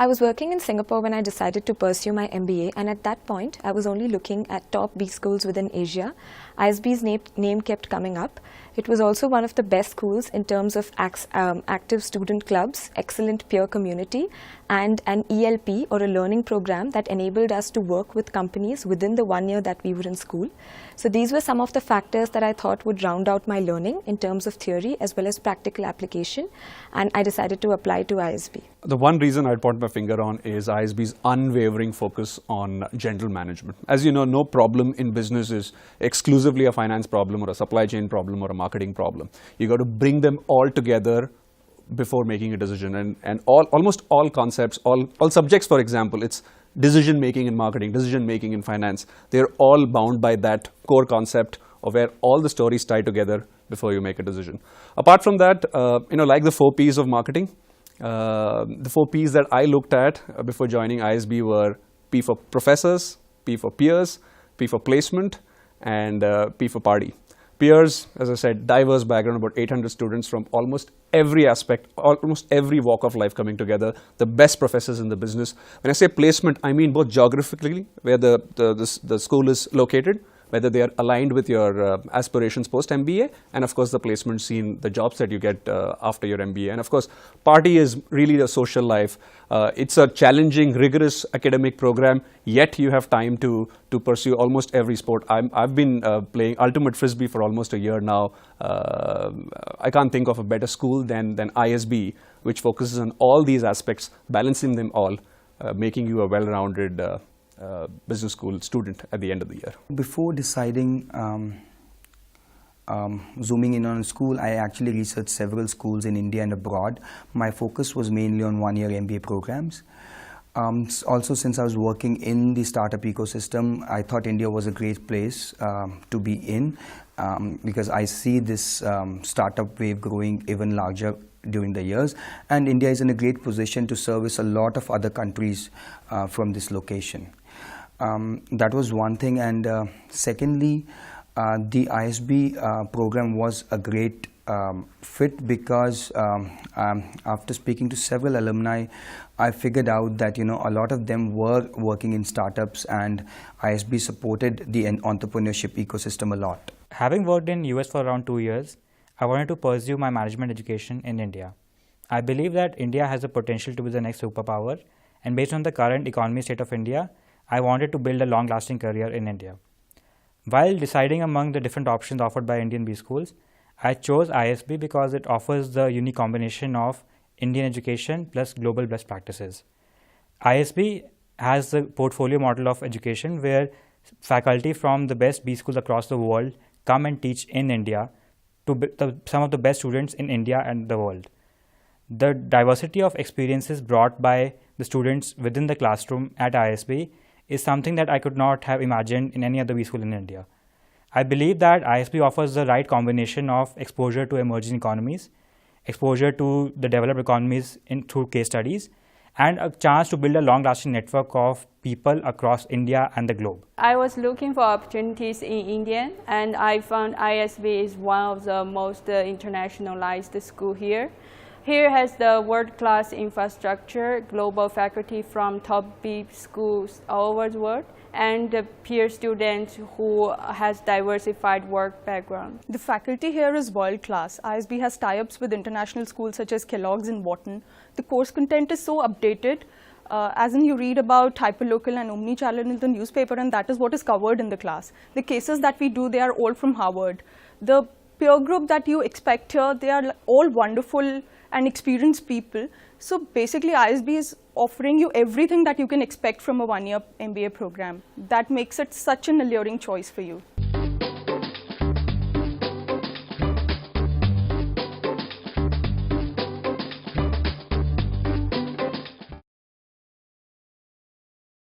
I was working in Singapore when I decided to pursue my MBA, and at that point I was only looking at top B schools within Asia. ISB's name kept coming up. It was also one of the best schools in terms of active student clubs, excellent peer community, and an ELP or a learning program that enabled us to work with companies within the 1 year that we were in school. So these were some of the factors that I thought would round out my learning in terms of theory as well as practical application, and I decided to apply to ISB. The one reason I'd point my finger on is ISB's unwavering focus on general management. As you know, no problem in business is exclusively a finance problem or a supply chain problem or a marketing problem. You got to bring them all together before making a decision, and almost all concepts, all subjects, for example, it's decision making in marketing, decision making in finance. They're all bound by that core concept of where all the stories tie together before you make a decision. Apart from that, like the 4 Ps of marketing, the 4 Ps that I looked at before joining ISB were P for professors, P for peers, P for placement, and P for party. Peers, as I said, diverse background, about 800 students from almost every aspect, almost every walk of life coming together, the best professors in the business. When I say placement, I mean both geographically, where the school is located, whether they are aligned with your aspirations post-MBA, and of course the placement scene, the jobs that you get after your MBA. And of course, party is really the social life. It's a challenging, rigorous academic program, yet you have time to pursue almost every sport. I've been playing ultimate frisbee for almost a year now. I can't think of a better school than ISB, which focuses on all these aspects, balancing them all, making you a well-rounded business school student at the end of the year. Before deciding zooming in on a school, I actually researched several schools in India and abroad. My focus was mainly on 1-year MBA programs. Also, since I was working in the startup ecosystem, I thought India was a great place to be in because I see this startup wave growing even larger during the years, and India is in a great position to service a lot of other countries from this location. That was one thing, and secondly, the ISB program was a great fit because after speaking to several alumni, I figured out that a lot of them were working in startups, and ISB supported the entrepreneurship ecosystem a lot. Having worked in US for around 2 years, I wanted to pursue my management education in India. I believe that India has the potential to be the next superpower, and based on the current economy state of India, I wanted to build a long-lasting career in India. While deciding among the different options offered by Indian B schools, I chose ISB because it offers the unique combination of Indian education plus global best practices. ISB has the portfolio model of education where faculty from the best B schools across the world come and teach in India to some of the best students in India and the world. The diversity of experiences brought by the students within the classroom at ISB is something that I could not have imagined in any other B school in India. I believe that ISB offers the right combination of exposure to emerging economies, exposure to the developed economies through case studies, and a chance to build a long-lasting network of people across India and the globe. I was looking for opportunities in India, and I found ISB is one of the most internationalized school here. Here has the world-class infrastructure, global faculty from top B schools all over the world, and peer students who has diversified work background. The faculty here is world-class. ISB has tie-ups with international schools such as Kellogg's and Wharton. The course content is so updated, as in you read about hyperlocal and omnichannel in the newspaper, and that is what is covered in the class. The cases that we do, they are all from Harvard. The peer group that you expect here, they are all wonderful and experienced people. So basically ISB is offering you everything that you can expect from a 1-year MBA program. That makes it such an alluring choice for you.